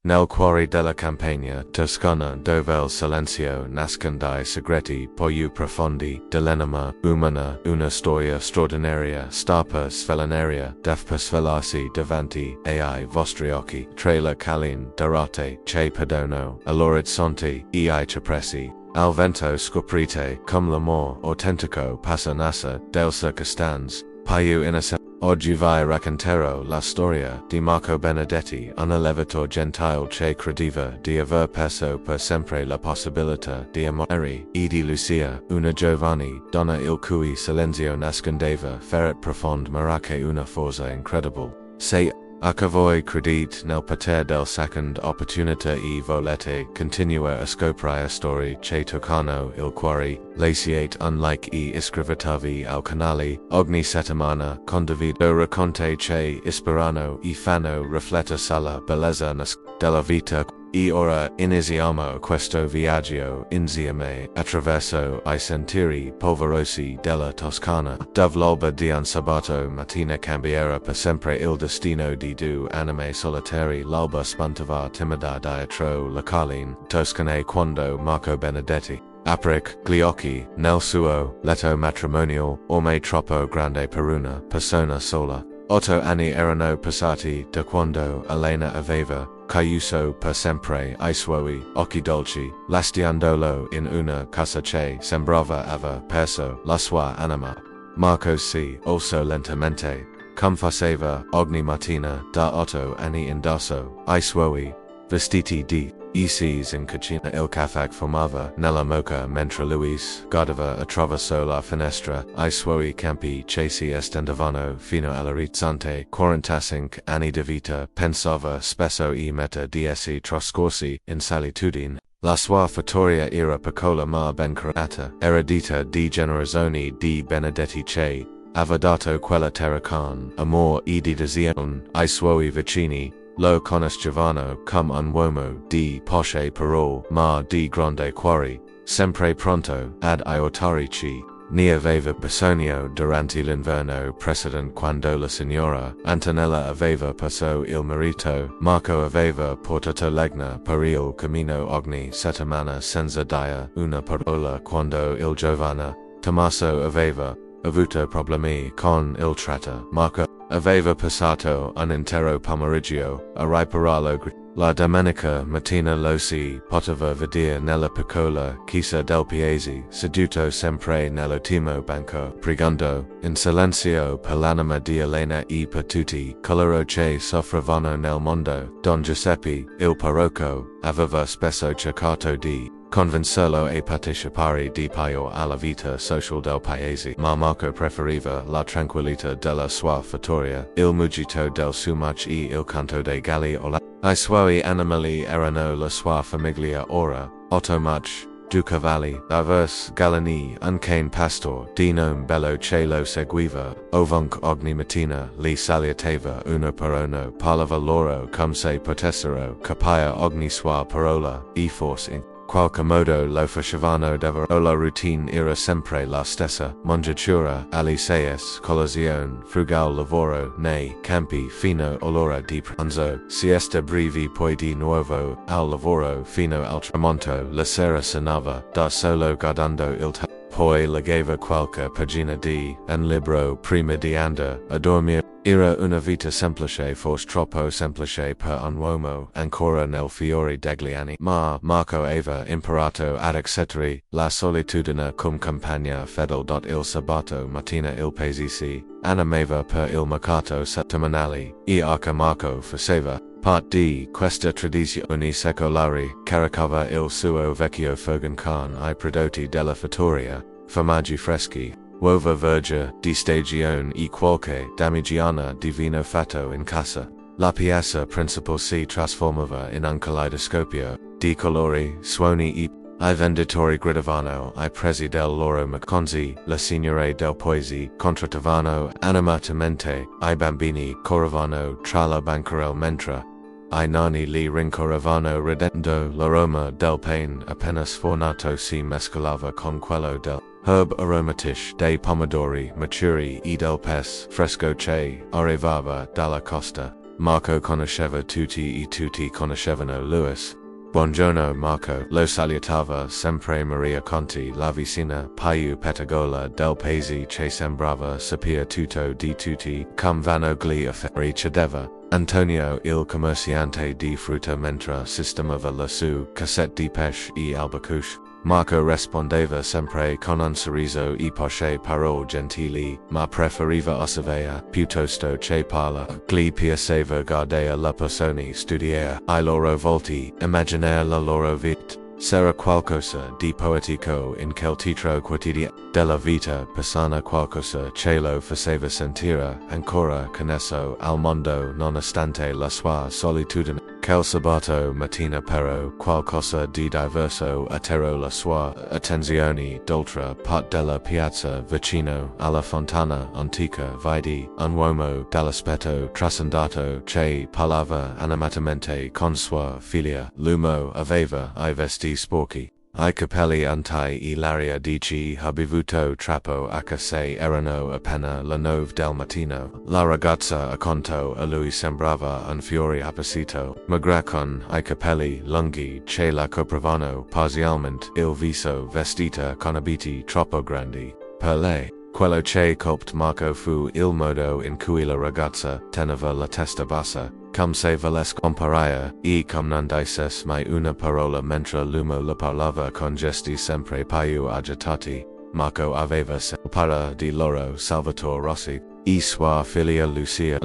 nel cuore della campagna toscana dove il silenzio nasconde segreti più profondi dell'anima umana, una storia straordinaria sta per svelare, deve per svelarsi davanti ai vostri occhi, tra le colline dorate che perdono all'orizzonte e ai cipressi. Al vento scoprite come l'amor autentico passa nasa del circostanze, più innocente. Oggi vi racconterò la storia di Marco Benedetti, un allevatore gentile che credeva di aver perso per sempre la possibilità di amare, e di Lucia, una giovane donna il cui silenzio nascondeva ferret profondo ma che una forza incredibile. Se anche voi credete nel potere del seconda opportunità e volete continuare a scoprire storie che toccano il cuore, lasciate un like e iscrivetevi al canale. Ogni settimana condivido racconti che ispirano e fanno riflettere sulla bellezza della vita. E ora iniziamo questo viaggio insieme attraverso I sentieri polverosi della Toscana, dove l'alba di un sabato mattina cambierà per sempre il destino di due anime solitari. L'alba spuntava timida dietro le colline toscane quando Marco Benedetti apric gli occhi nel suo letto matrimonial, ormai troppo grande per una persona sola. 8 anni erano passati da quando Elena aveva chiuso per sempre I suoi occhi dolci, lasciandolo in una casa che sembrava aver perso la sua anima. Marco si alzò lentamente, come faceva ogni mattina da 8 anni indossò I suoi vestiti di Isis in cucina il caffè fumava nella moka mentre Luis guardava attraverso la finestra. I suoi campi che si estendevano fino all'orizzonte. 45 anni di vita, pensava spesso e metà di essi trascorsi in solitudine. La sua fattoria era piccola ma ben curata, eredita di generazioni di Benedetti che aveva dato quella terra con amor e dedizione ai suoi vicini. Lo conoscevano come un uomo di poche parole ma di grande cuore, sempre pronto ad aiutarci. Ne aveva bisogno durante l'inverno precedente quando la signora Antonella aveva perso il marito. Marco aveva portato legna per il cammino ogni settimana senza dire una parola quando il giovane Tommaso aveva avuto problemi con il tratta. Marco aveva passato un intero pomeriggio a ripararlo. La domenica mattina lo si poteva vedere nella piccola chiesa del paese, seduto sempre nell'ultimo banco, pregando in silenzio per l'anima di Elena e per tutti coloro che soffrivano nel mondo. Don Giuseppe, il parroco, aveva spesso cercato di convincerlo a partecipare di più alla vita sociale del paese, ma Marco preferiva la tranquillità della sua fattoria, il mugito del sumac e il canto dei galli. I suoi animali erano la sua famiglia ora, 8 mach, 2 cavalli, diversi gallini, un cane pastor di nome bello che lo seguiva, ovunque ogni mattina li salutava uno per uno, parlava loro come se potessero capire ogni sua parola, e forse in qualche modo lo facevano davvero. La routine era sempre la stessa: mangiatura alle 6, colazione, frugal lavoro nei campi fino all'ora di pranzo, siesta breve poi di nuovo al lavoro fino al tramonto. La sera cenava da solo guardando il poi leggeva qualche pagina di un libro prima di andare a dormire. Era una vita semplice, forse troppo semplice per un uomo ancora nel fiore degli anni, ma Marco aveva imparato ad accettare la solitudine come compagna fedele. Il sabato mattina il paese si animava per il mercato settimanale, e anche Marco faceva parte di questa tradizione secolare. Caricava il suo vecchio furgone con I prodotti della fattoria, formaggi freschi, uova verge di stagione e qualche damigiana di vino fatto in casa. La piazza principale si trasformava in un kaleidoscopio di colori, suoni e I venditori gridavano ai prezzi del loro mercanzi, le signore del paese contrattavano animatamente, I bambini correvano tra la bancarella mentre I nani li rincorrevano ridendo l'aroma del pane appena sfornato si mescolava con quello del herb aromatici dei pomodori maturi e del pes fresco che arrivava dalla costa. Marco conosceva tutti e tutti conoscevano Louis. Buongiorno Marco, lo salutava sempre Maria Conti, la vicina, più pettigola del paese che sembrava sapere tutto di tutti, come vanno gli affari chiedeva. Antonio il commerciante di frutta mentre sistemava la sua cassette di pesce e albacouche. Marco rispondeva sempre con un sorriso e poche parole gentili, ma preferiva osservare, piuttosto che parla. Gli piaceva guardare le persone, studiare I loro volti, immaginare la loro vita. C'era qualcosa di poetico in quel titolo quotidiano della vita persona, qualcosa che lo faceva sentire ancora connesso al mondo nonostante la sua solitudine. Quel sabato mattina però qualcosa di diverso attirò la sua attenzione. D'altra parte della piazza vicino alla fontana antica vidi un uomo dall'aspetto trasandato che parlava animatamente con sua figlia. L'uomo aveva I vesti sporchi, I capelli unti e l'aria di chi bevuto troppo anche se erano appena le 9 del mattino. La ragazza accanto a lui sembrava un fiore appassito, magra con I capelli lunghi che la coprovano parzialmente il viso, vestita con abiti troppo grandi per lei. Quello che colpì Marco fu il modo in cui la ragazza teneva la testa bassa, come se volesse comparire, e come non dicesse mai una parola mentre l'uomo le parlava con gesti sempre più agitati. Marco aveva separa di loro Salvatore Rossi e sua figlia Lucia.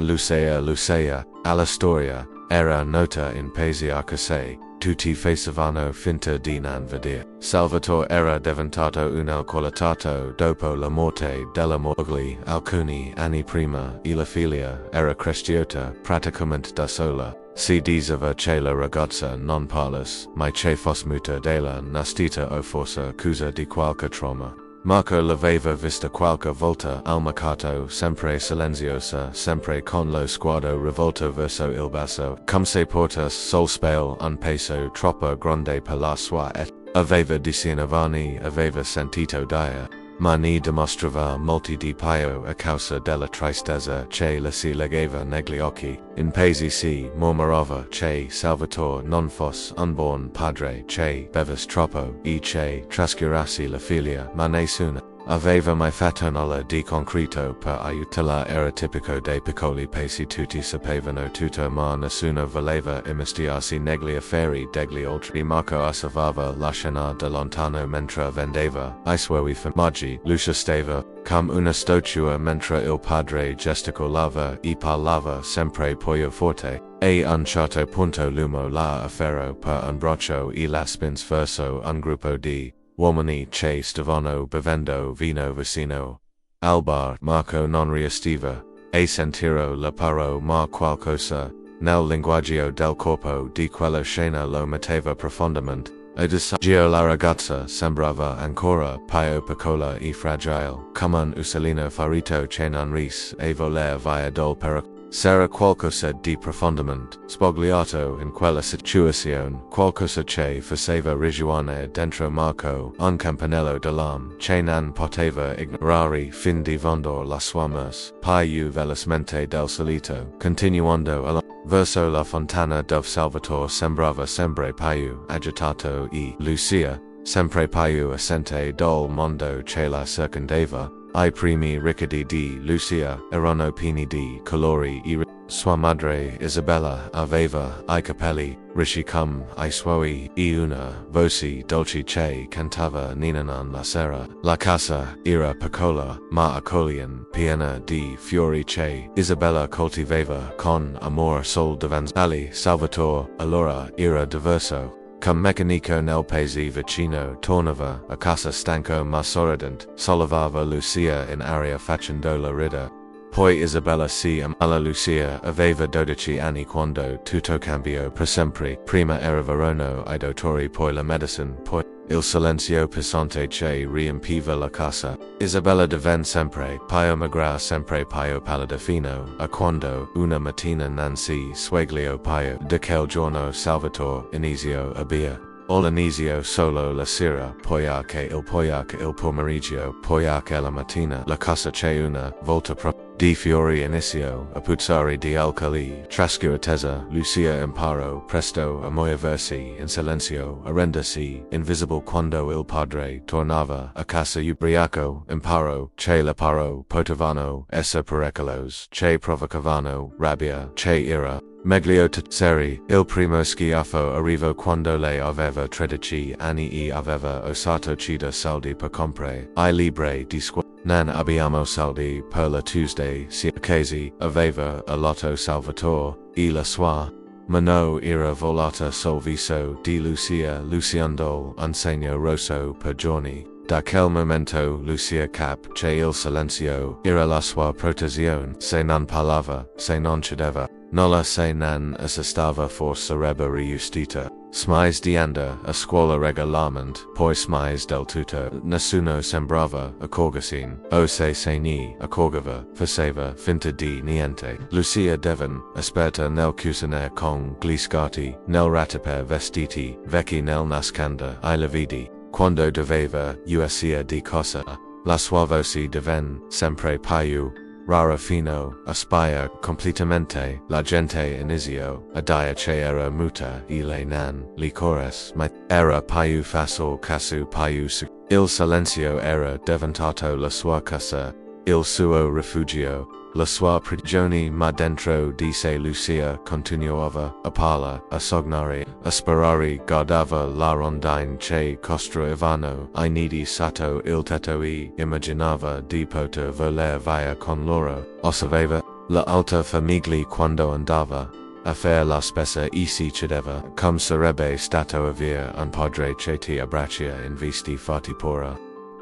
Alla storia era nota in paese anche se tutti facevano finta di non vedere. Salvatore era diventato un alcolatato dopo la morte della moglie alcuni anni prima e la figlia era cresciuta praticamente da sola. Si diceva che la ragazza non parlasse mai che fosse muta della nascita o forse causa di qualche trauma. Marco l'aveva vista qualche volta al mercato, sempre silenziosa, sempre con lo sguardo rivolto verso il basso, come se portasse sul specchio un peso troppo grande per la sua età. Aveva 19 anni, aveva sentito dire, ma ne dimostrava molti di più a causa della tristezza che le si leggeva negli occhi. In paese si mormorava che Salvatore non fosse un buon padre, che bevesse troppo e che trascurassi la figlia, ma nessuno aveva mai fatto nulla di concreto per aiutarla. Era tipico dei piccoli paesi, tutti sapevano tutto ma nessuno voleva immischiarsi negli affari degli altri. Marco osservava la scena da lontano mentre vendeva I suoi formaggi. Lucia stava come una statua mentre il padre gesticolava e parlava sempre più forte. E a un certo punto l'uomo la afferrò per un braccio e la spinse verso un gruppo di uomini che stavano bevendo vino vicino al bar. Marco non riusciva a sentire la parola ma qualcosa nel linguaggio del corpo di quella scena lo metteva profondamente a disagio. La ragazza sembrava ancora più piccola e fragile, come un uccellino ferito che non riesce a volare via dal pericolo. C'era qualcosa di profondamente spogliato in quella situazione, qualcosa che faceva risuonare dentro Marco un campanello d'allarme che non poteva ignorare. Fin di vendere la sua merce più velocemente del solito, continuando verso la fontana dove Salvatore sembrava sempre più agitato e Lucia sempre più assente dal mondo che la circondava. I primi ricordi di Lucia erano pieni di colori e sua madre Isabella aveva I capelli ricci come I suoi e una voce dolce che cantava Ninanan la sera. La casa era piccola ma accogliente, piena di fiori che Isabella coltivava con amore sul davanzale. Salvatore allora era diverso. Come meccanico nel paese vicino, tornava a casa stanco ma sorridente, sollevava Lucia in aria facendola ridere. Poi Isabella si amava Lucia, aveva 12 anni quando tutto cambiò per sempre. Prima era Verona I dottori, poi la medicine, poi il silenzio pesante che riempiva la casa. Isabella divenne sempre più magra, sempre più pallida fino a quando una mattina non si svegliò più. Da quel giorno Salvatore iniziò a bere. All'inizio solo la sera, poi anche il pomeriggio, poi anche la mattina. La casa c'è una volta di fiori inicio, appuzzare di alcali, trascuratezza, Lucia imparo, presto, amoia versi, in silenzio, arrendersi, invisible quando il padre, tornava, a casa ubriaco, imparo, che leparo, potavano, essa pericolos, che provocavano, rabbia, che ira, meglio seri, il primo schiaffo arrivo quando lei aveva 13 anni e aveva osato chiedere soldi per comprare I libre di scuola. Non abbiamo soldi per la Tuesday, si accesi, aveva a lotto Salvatore, e la sua mano era volata sul viso di Lucia, luciando un segno rosso per giorni. Da quel momento Lucia cap che il silenzio era la sua protezione, se non parlava, se non cedeva, nulla se non assistava for sarebbe riustita. Smise di andare a scuola regolarmente, poi smise del tutto, nessuno sembrava accorgersi, o se ni accorgeva, faceva finta di niente. Lucia Devon, esperta nel cucinare con gli scarti, nel rattrapare vestiti, vecchi nel nascondere I lividi, quando doveva uscire di cosa, la sua voce divenne sempre più rara fino a spire completamente la gente inizio a dire che era muta e le non licores ma era più facile casu più il silenzio era diventato la sua casa, il suo rifugio, la sua prigione ma dentro di sé Lucia continuava a parlare, a sognare, a sperare guardava la rondine che costruivano I nidi sotto il tetto e immaginava di poter voler via con loro, osservava la alta famiglia quando andava a fare la spesa e si cedeva, come sarebbe stato avere un padre che ti abbraccia in vesti fatti pura.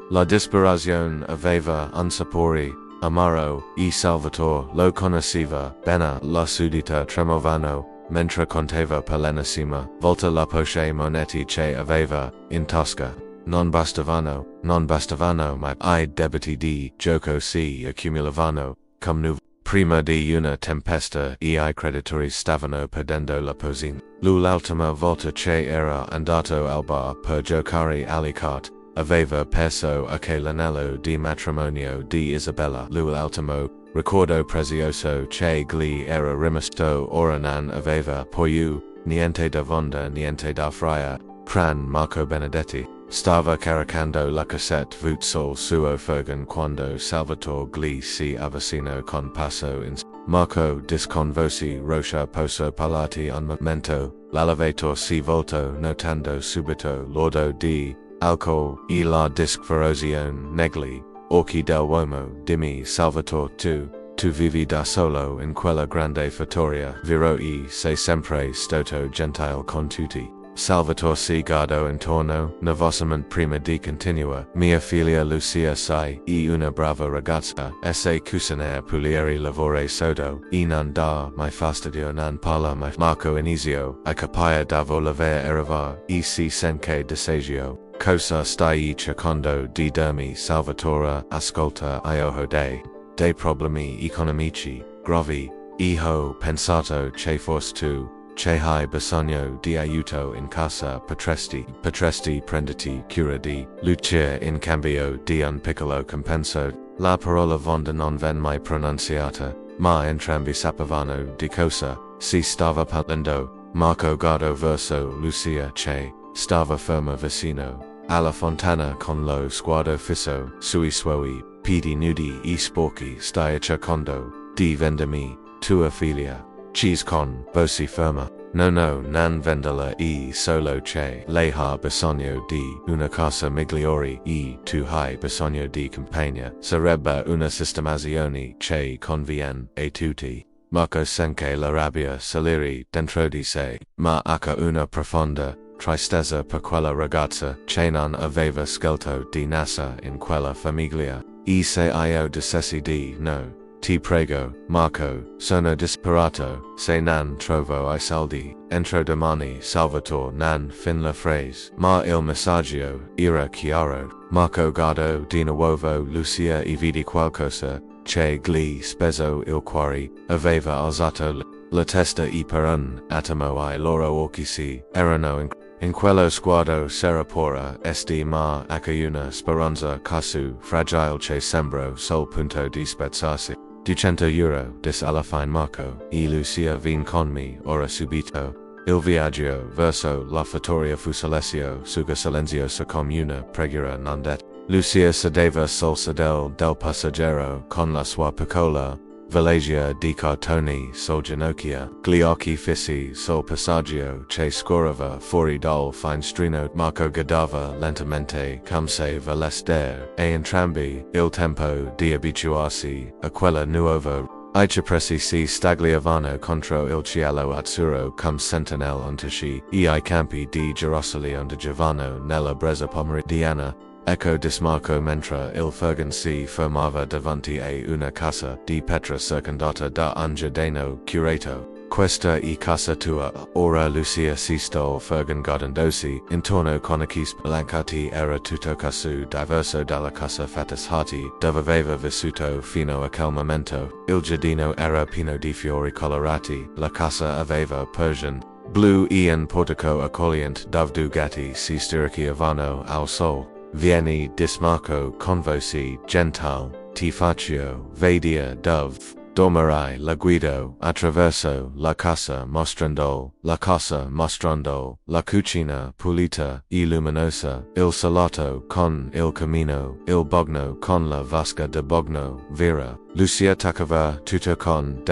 La disperazione aveva un sapore amaro, e Salvatore lo conosceva bene, la sudita tremovano, mentre contava palenissima, volta la poche monete che aveva in tasca. Non bastavano, ma I debiti di gioco si accumulavano, come nu. Prima di una tempesta e I creditori stavano perdendo la posina. L'ultima volta che era andato al bar per giocare alle carte, aveva perso anche l'anello di matrimonio di Isabella. L'ultimo ricordo prezioso che gli era rimasto ora non aveva più niente da vendere, niente da fare. Pran Marco Benedetti stava caricando la cassette vut sul suo furgon quando Salvatore gli si avvicinò con passo in Marco disconvosi rocha posso parlati un momento, l'allevatore si voltò notando subito l'odore di alcol e la discorozione negli occhi dell'uomo. Dimmi Salvatore, tu vivi da solo in quella grande fattoria, vero e sei sempre stato gentile con tutti. Salvatore si guardò intorno, nervosamente prima di continuare. Mia figlia Lucia sai, e una brava ragazza, esse cucinare puliere lavore sodo, e non da mai fastidio non parla mai. Marco inizio, a capire da voler arrivar, e si sente disagio. Cosa stai cercando di dirmi Salvatore, ascolta io ho dei problemi economici, gravi, e ho pensato che forse tu, che hai bisogno di aiuto in casa potresti prenderti cura di Lucia in cambio di un piccolo compenso. La parola vonda non ven mai pronunciata, ma entrambi sapevano di cosa si stava parlando. Marco guardò verso Lucia che stava ferma vicino alla fontana con lo sguardo fisso sui suoi piedi nudi e sporchi. Stai cercando di vendermi tua figlia. Cheese con voce ferma. No, non venderla e solo che lei ha bisogno di una casa migliore e tu hai bisogno di compagnia. Sarebbe una sistemazione che conviene a tutti. Marco sente la rabbia salire dentro di sé, ma ha una profonda tristezza per quella ragazza che non aveva scelto di nascere in quella famiglia. E se io dicessi di no, ti prego, Marco, sono disperato, se non trovo I soldi, entro domani. Salvatore non fin la frase, ma il messaggio era chiaro. Marco guardò di nuovo Lucia e vidi qualcosa che gli speso il cuore, aveva alzato la testa e per un attimo I loro occhi si erano in quello sguardo s'era pura esti ma anche una speranza casu fragile che sembrò sul punto di spezzarsi. €200 dis alla fine Marco, e Lucia vien con me, ora subito. Il viaggio verso la fattoria fu suga silenziosa comuna preghiera non det. Lucia sedeva sul sedel del passeggero con la sua piccola valigia di cartone sul ginocchio, gli occhi fissi sul passaggio che scorreva fuori dal finestrino. Marco guidava lentamente come se volesse dire e entrambi il tempo di abituarsi a quella nuova I cipressi si stagliavano contro il cielo azzurro come sentinelle untici e I campi di girasoli ondeggiavano nella brezza pomeridiana. Ecco dismarco mentre il furgon si fermava davanti a una casa di pietra circondata da un giardino curato. Questa è casa tua, ora Lucia si sto furgon guardandosi intorno con occhi spalancati era tutto casu diverso dalla casa fatishati dove aveva vissuto fino a quel momento. Il giardino era pieno di fiori colorati, la casa aveva Persian blu e un portico accogliente dove due gatti si stiracchiavano al sol. Vieni dismarco con voci gental, ti faccio vedere dove dormirai, la guido attraverso la casa mostrando la cucina pulita e luminosa, il salotto con il camino, il bogno con la vasca de bogno vera. Lucia toccava tutto con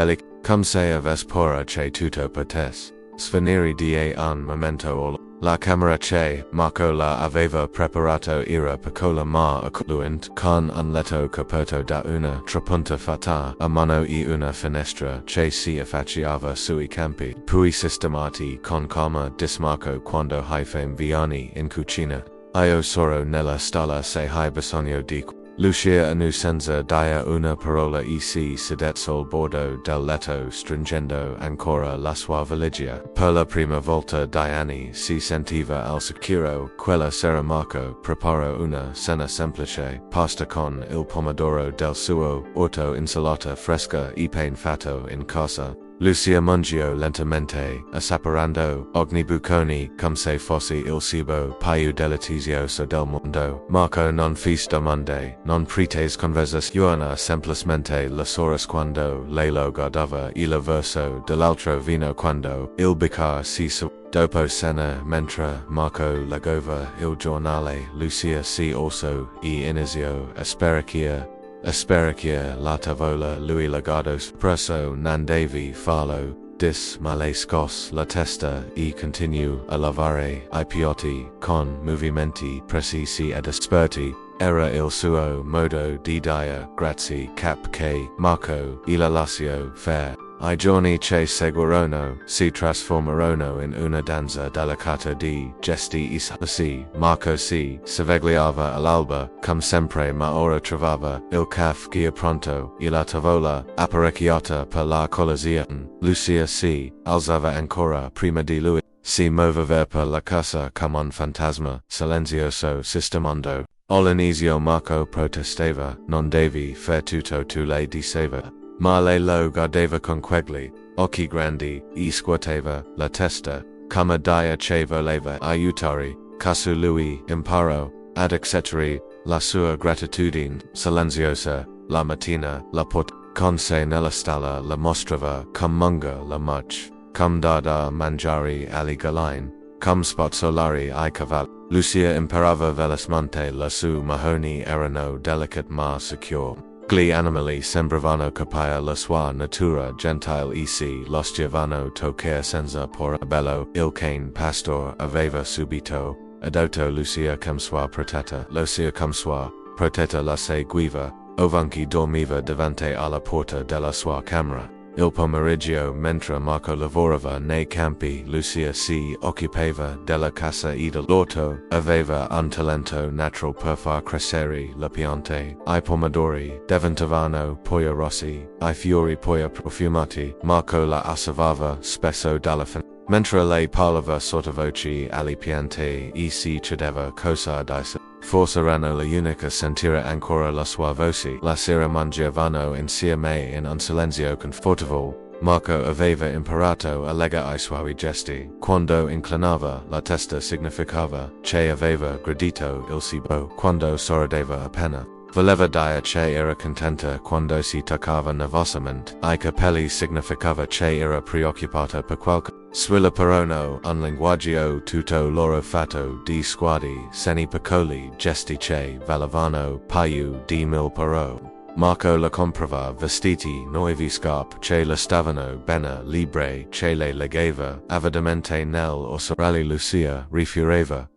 come se avesse paura che tutto potesse svenire di un momento o la camera che Marco la aveva preparato era piccola ma accogliente con un letto coperto da una trapunta fatta a mano e una finestra che si affacciava sui campi, poi sistemati con calma dismarco quando hai fame viani in cucina. Io soro nella stalla se hai bisogno di Lucia anu senza dire una parola e si sedette sul bordo del letto stringendo ancora la sua valigia. Per la prima volta da anni si sentiva al sicuro. Quella sera Marco preparò una cena semplice, pasta con il pomodoro del suo orto, insalata fresca e pane fatto in casa. Lucia mangiò lentamente, assaporando ogni boccone come se fosse il cibo più delizioso del mondo. Marco non fece domande, non pretese conversazione, semplicemente le horas quando lei lo guardava e le verso dell'altro vino quando il bicchiere si dopo cena, mentre Marco legova il giornale, Lucia si alzò e iniziò a sparacchia la tavola. Lui legato presso non devi farlo, dis male scos la testa e continuò a lavare I piatti con movimenti precisi ed esperti. Era il suo modo di dire grazie cap che Marco e la lasciò fare. I giorni che seguirono si trasformarono in una danza delicata di gesti e salsi. Marco si svegliava all'alba, come sempre, ma ora trovava il caffè pronto e la tavola apparecchiata per la colazione. Lucia si alzava ancora prima di lui, si muoveva per la casa come un fantasma, silenzioso, sistemando. All'inizio Marco protestava, non devi fare tutto tu, lei diceva. Ma lei lo guardava con quegli occhi grandi e scuoteva la testa, come dire che voleva aiutare. Casu lui imparò ad accettare la sua gratitudine silenziosa. La mattina la porta con sé nella stalla, la mostrava come munga la marcia, come da mangiare agli gallini, come spazzolare ai cavalli. Lucia imparava velocemente, le sue mahoni erano delicate ma sicure. Gli animali sembravano capire la sua natura gentile e si lasciavano toccare senza paura. Bello, il cane pastor aveva subito adotto Lucia come sua protetta. Lucia come sua protetta la seguiva ovunque dormiva davanti alla porta della sua camera. Il pomeriggio, mentre Marco lavorava nei campi, Lucia si occupava della casa e dell'orto. Aveva un talento natural per far crescere le piante. I pomodori diventavano poi rossi, I fiori poi profumati. Marco la osservava spesso dalla finestra. Mentre lei parlava sottovoce alle piante e si chiedeva cosa disse. Forse erano l'unica a sentire ancora la sua voce. La sera mangiavano insieme in un silenzio confortevole. Marco aveva imparato a legare i suoi gesti. Quando inclinava la testa significava che aveva gradito il cibo. Quando sorrideva appena Voleva dia che era contenta quando si toccava nervosamente, I capelli significava che era preoccupata per qualche. Swilla perono, un linguaggio tutto loro fatto di sguardi, seni piccoli, gesti che valavano paio di mil paro. Marco la comprava vestiti nuovi scarpe che le stavano bene libre che le legava avidamente nel orsorale Lucia rifioreva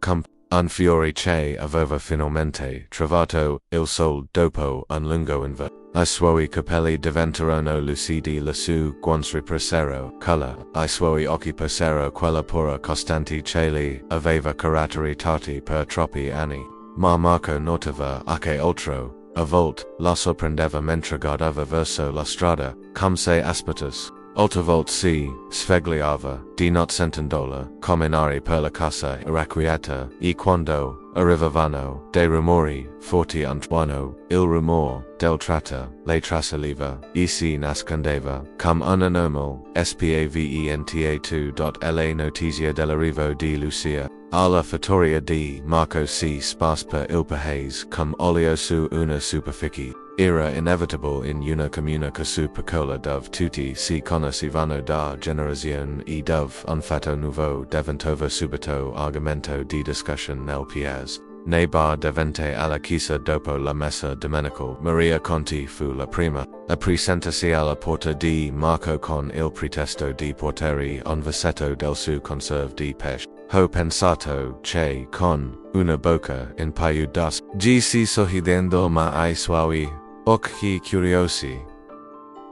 un fiore che aveva finalmente trovato il sol dopo un lungo inverno. I suoi capelli diventarono lucidi lassù quando ripresero color. I suoi occhi persero quella pura costante che li aveva caratteri tratti per troppi anni. Ma Marco notava che oltre a volte la sorprendeva mentre guardava verso la strada, come se aspettasse. Altre volte si svegliava di not sentendola camminare per la casa irrequieta e quando arrivavano dei rumori forti intorno, il rumore del tratto le trasaliva e si nascondeva come un anormal spaventa la notizia dell'arrivo di Lucia. Alla fattoria di Marco si sparse per il paese come olio su una superficie. Era inevitabile in una comunica su piccola dove tutti si conoscevano da generazione e dove un fatto nuovo diventava subito argomento di discussion nel paese. Nei bar davanti alla chiesa dopo la messa domenical, Maria Conti fu la prima a presentarsi alla porta di Marco con il pretesto di portare un vasetto del suo conserve di pesce. Ho pensato che con una bocca in paio d'os, si sorridendo ma ai suoi occhi curiosi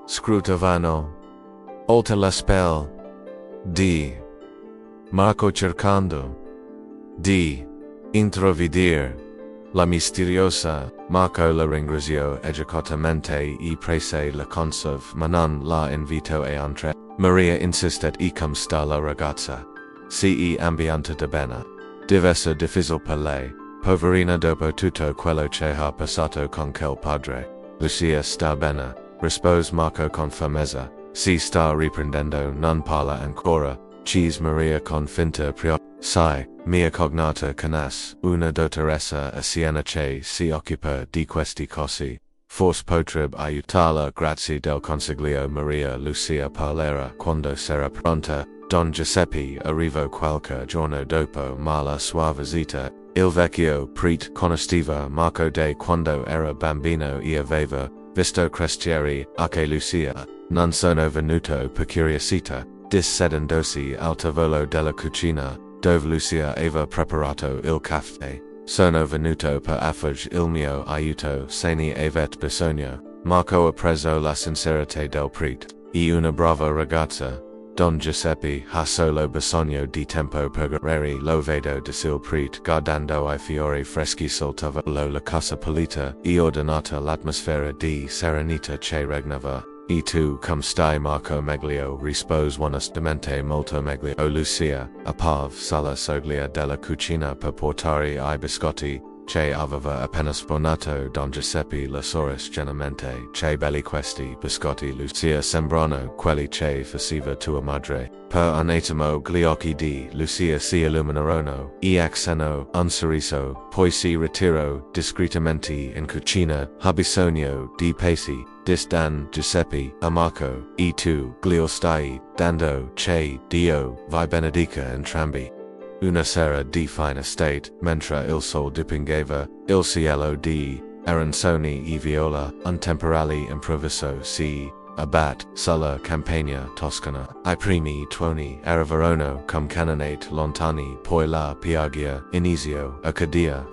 scrutavano oltre la spell di Marco cercando di intravedere la misteriosa. Marco la ringraziò educatamente e prese la conserve ma non la invitò a entrare. Maria insistet e come sta la ragazza. Si ambiente da bene. Dev'essere difficile per lei, poverina dopo tutto quello che ha passato con quel padre. Lucia sta bene, rispose Marco con fermezza. Si sta riprendendo, non parla ancora. Cheese Maria con finta sai, mia cognata conas, una dottoressa a Siena che si occupa di questi cose. Forse potrebbe aiutarla grazie del consiglio. Maria Lucia parlerà quando sarà pronta. Don Giuseppe arrivò qualche giorno dopo ma la sua visita. Il vecchio prete conosceva Marco de quando era bambino e aveva visto crescere che Lucia non sono venuto per curiosità, dissedendosi al tavolo della cucina, dove Lucia aveva preparato il caffè. Sono venuto per affogare il mio aiuto se ne avet bisogno. Marco ha preso la sincerità del prete. E una brava ragazza. Don Giuseppe ha solo bisogno di tempo per guardare lo vedo dicil prete guardando I fiori freschi sul tavolo. La casa pulita e ordinata, l'atmosfera di serenità che regnava. E tu come stai Marco meglio, rispose onestamente molto meglio. Lucia, apparve sulla soglia della cucina per portare I biscotti, che aveva appena sfornato Don Giuseppe la sorrisgenamente. Che belli questi biscotti Lucia, sembrano quelli che faceva tua madre. Per un attimo gli occhi di Lucia si illuminarono, e accennò un sorriso, poi si ritirò discretamente in cucina. Ha bisogno di pesi, dis Dan Giuseppe a Marco, e tu glio stai dando che Dio vi benedica entrambi. Una sera di fine estate, mentre il sol dipingeva il cielo di arancioni e viola, un temporale improvviso si abbat sulla campagna toscana. I primi tuoni arrivarono come cannonate lontani, poi la piaggia iniziò a cadere.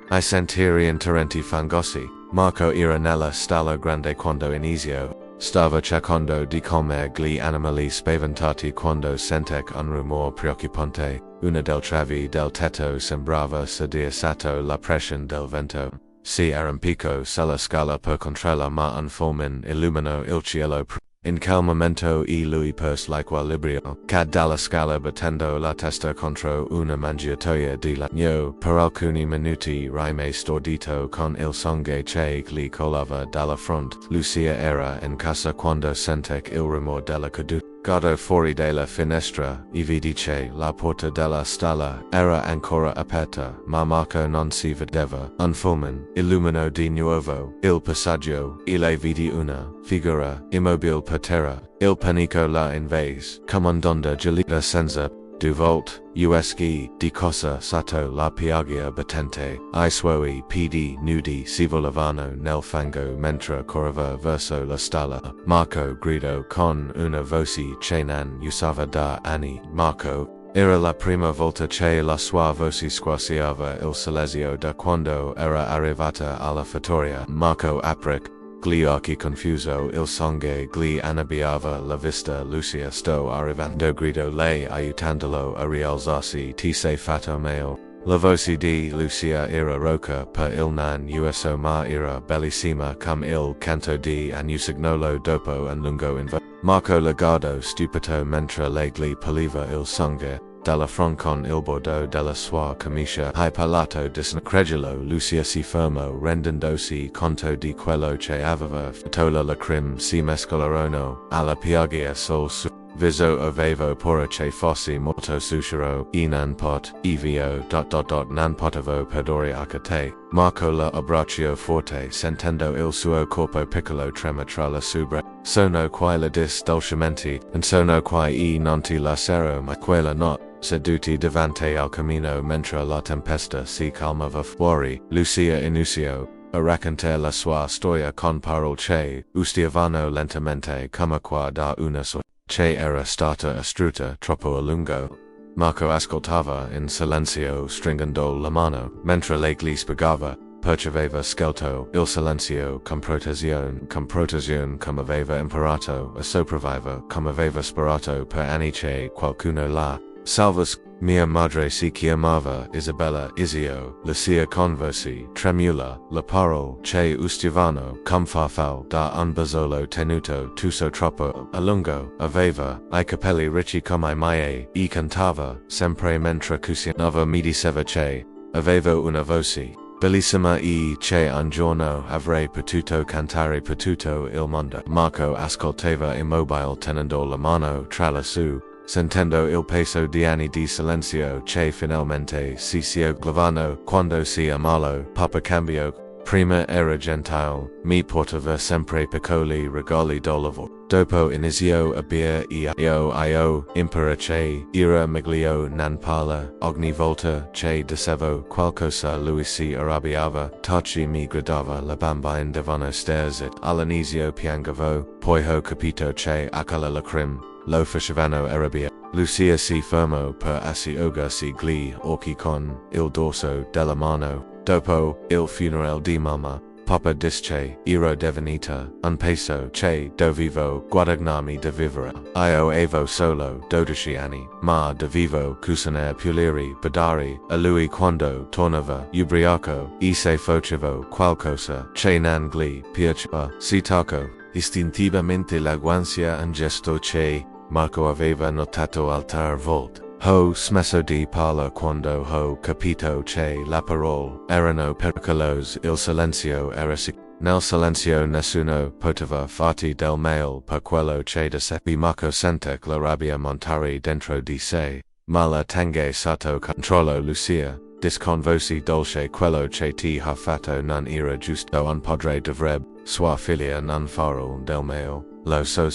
I sentieri interenti fangosi. Marco era nella stalla grande quando iniziò. Stava cercando di calmare gli animali spaventati quando sentì un rumore preoccupante. Una del travi del tetto sembrava sedere sotto la pressione del vento. Si arrampicò sulla scala per controllare ma un fulmine illuminò il cielo. In quel momento lui perse l'equilibrio, cad dalla scala battendo la testa contro una mangiatoia di legno. Per alcuni minuti rimase stordito con il sangue che gli colava dalla fronte. Lucia era in casa quando sentì il rumore della caduta. Guardo fuori della finestra, e dice la porta della stalla era ancora aperta, ma Marco non si vedeva. Un fulmen illumino di nuovo il passaggio, e le vidi una figura immobile per terra. Il panico la invase, come un'onda gelida senza du volt, usg, di cosa sotto la piaggia battente, I suoi piedi nudi si volavano nel fango mentre correva verso la stalla. Marco gridò con una voce che non usava da anni. Marco, era la prima volta che la sua voce squarciava il silenzio da quando era arrivata alla fattoria. Marco aprì gli occhi confuso, il sangue gli annebbiava la vista. Lucia sto arrivando, gridò lei aiutandolo a rialzarsi. Ti sei fatto male. La voce di Lucia era roca per il non uso ma era bellissima come il canto di Anusignolo dopo un lungo inverno. Marco la guardò stupito mentre lei gli poliva il sangue dalla fronte con il bordo della sua camicia. Hai parlato disincredulo. Lucia si fermò rendendosi conto di quello che aveva fatto. Le lacrime si mescolarono alla piaggia sul suo viso. Avevo paura che fosse molto sucero e non potevo non potevo perdere a te. Marco la abbracciò forte sentendo il suo corpo piccolo trema tra le sue braccia. Sono qui la dis dolcemente, and sono qui e non ti lascerò ma quella notte, seduti davanti al camino mentre la tempesta si calmava fuori. Lucia iniziò a raccontare la sua storia con parole che ustivano lentamente come qua da una sorte che era stata astruta troppo a lungo. Marco ascoltava in silenzio stringendo la mano, mentre lei gli spiegava. Perceveva scelto il silenzio con protezione come aveva imparato a sopravvivere, come aveva sperato per anni che qualcuno la salvasse. Mia madre si chiamava Isabella. Izio, Lucia conversi, tremula, la parole che ustivano come farfal da un bazzolo tenuto tuso troppo a lungo. Aveva I capelli ricci come mai e cantava sempre mentre cucinava. Mi diceva che avevo una voce bellissima e che un giorno avrei potuto cantare per tutto il mondo. Marco ascoltava immobile tenendo la mano tra le sue, sentendo il peso di anni di silenzio che finalmente si glavano quando si amalo. Papa cambiò. Prima era gentile, mi portava sempre piccoli regali do lavoro. Dopo iniziò a bere e io impara che era meglio non parla. Ogni volta che dicevo qualcosa lui si arrabbiava. Taci mi gridava. Le bambine devono star zit. All'inizio piangavo, poi ho capito che aquella lacrime lo facevano arrabbiare. Lucia si fermò per asciugarsi gli occhi con il dorso della mano. Dopo il funeral di mamma, Papa disse ero divenuta un peso che dovevo guadagnarmi da vivere. Io avevo solo 12 anni, ma dovevo cucinare, pulire, badare a lui quando tornava ubriaco e se facevo qualcosa che non gli piaceva. Si toccò istintivamente la guancia, un gesto che Marco aveva notato altre volte. Ho smesso di parlare quando ho capito che le parole erano pericolose. Il silenzio era nel silenzio nessuno poteva farti del male per quello che dicevi. Marco sente la rabbia montare dentro di sé, ma la tenne sotto controllo. Lucia, con voce dolce, quello che ti ha fatto non era giusto. Un padre dovrebbe sua figlia non fare del male. Lo so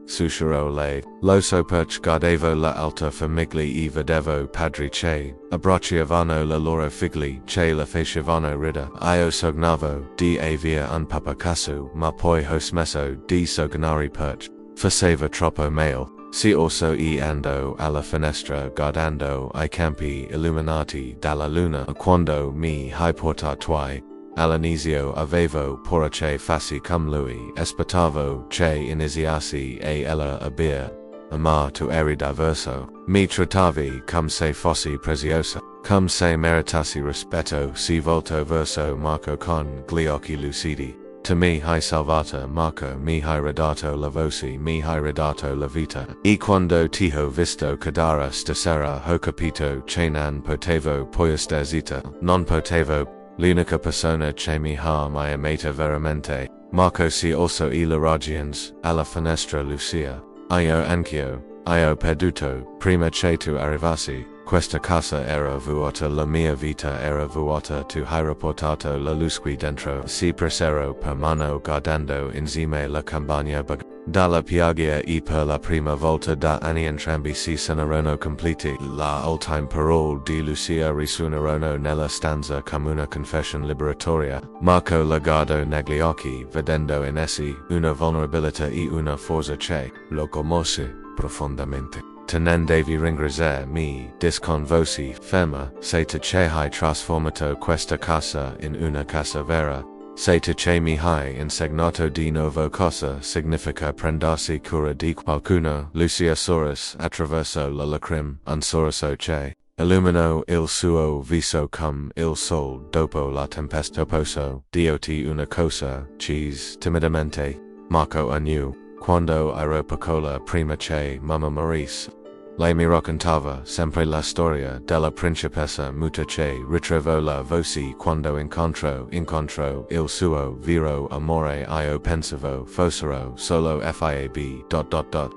sussurrò lei. Lo so perché guardavo la alta famiglia e vedevo padri che abbracciavano la loro figli che la facevano ridere. Io sognavo di avere un papa casu, ma poi ho smesso di sognare perché faceva troppo male. Si orso e ando alla finestra guardando I campi illuminati dalla luna. Quando mi hai portato all'inizio avevo paura che fassi come lui. Aspettavo che iniziassi e ella a bere, ma tu eri diverso. Mi trattavi come se fossi preziosa, come se meritassi rispetto. Si voltò verso Marco con gli occhi lucidi. To mi hai salvata, Marco, mi hai ridato la voce, mi hai ridato la vita. E quando ti ho visto cadere stasera ho capito che non potevo poi star zitta. Non potevo. L'unica persona che mi ha mai amata veramente. Marco si alzò e la raggiunse alla finestra. Lucia, io anch'io, io perduto, prima che tu arrivassi, questa casa era vuota, la mia vita era vuota, tu hai riportato la luce qui dentro, si presero per mano guardando insieme la campagna dalla piaggia e per la prima volta da anni entrambi si sonarono completi, la ultime parole di Lucia risuonarono nella stanza come una confession liberatoria, Marco la guardò negli occhi, vedendo in essi una vulnerabilità e una forza che lo commosse profondamente. Tenendevi ringraziarmi, con voce ferma, se te che hai trasformato questa casa in una casa vera, se te che mi hai insegnato di nuovo cosa significa prendersi cura di qualcuno. Lucia Soros attraverso la lacrime, un sorriso che illuminò il suo viso come il sol dopo la tempesta. Posso dirti una cosa, cheese, timidamente, Marco aggiù, quando ero piccola prima che mamma morisse. Lei mi raccontava sempre la storia della principessa muta che ritrovò la voce quando incontrò il suo vero amore. Io pensavo fossero solo fiab.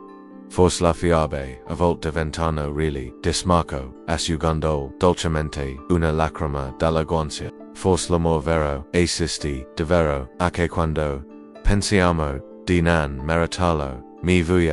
Forse la fiabe a volte diventano reali, Marco, asciugando dolcemente una lacrima dalla guancia. Forse l'amor vero esiste davvero, anche quando pensiamo di non meritarlo. Mi vuoi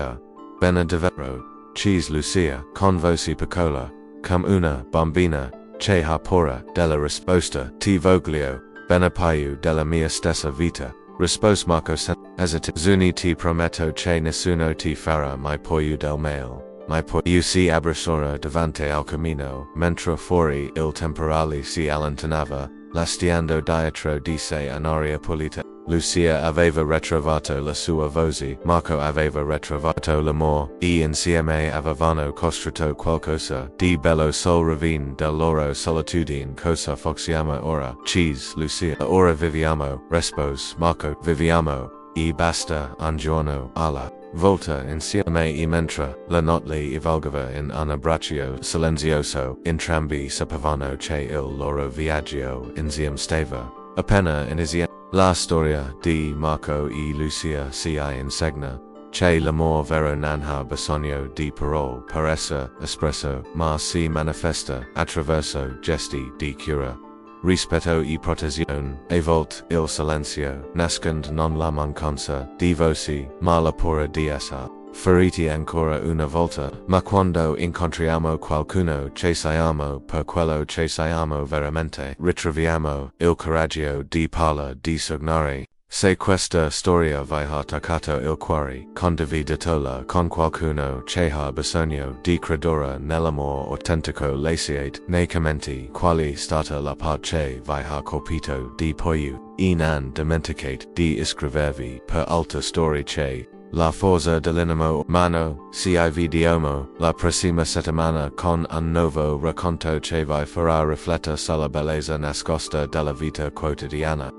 bene davvero. Cheese Lucia, con voce piccola, come una bambina, che ha paura della risposta, ti voglio bene più della mia stessa vita. Risposta Marco Zuni ti prometto che nessuno ti farà mai più del male. Mai più si abbracciora davanti al camino, mentre fuori il temporale si allontanava, lasciando dietro di sé un'aria pulita. Lucia aveva ritrovato la sua voce, Marco aveva ritrovato l'amore, e insieme avevano costruito qualcosa di bello sul ravine del loro solitudine. Cosa facciamo ora? Cheese Lucia. Ora viviamo, rispose Marco, viviamo, e basta, un giorno alla volta insieme. E mentre la notte evolgeva in un abbraccio silenzioso, entrambi sapevano che il loro viaggio insieme stava appena iniziando. La storia di Marco e Lucia ci insegna che l'amore vero non ha bisogno di parole per essere espresso, ma si manifesta attraverso gesti di cura, rispetto e protezione. A volte il silenzio nasconde non la mancanza di voce, ma la paura di essere feriti ancora una volta. Ma quando incontriamo qualcuno che siamo per quello che siamo veramente, ritroviamo il coraggio di parlare, di sognare. Se questa storia vi ha toccato il cuore, condividetela con qualcuno che ha bisogno di credere nell'amore autentico. Lasciate nei commenti quali è stata la parte che vi ha colpito di più, e non dimenticate di iscrivervi per altre storie che la forza dell'animo umano. Ci vediamo la prossima settimana con un nuovo racconto che vi farà riflettere sulla bellezza nascosta della vita quotidiana.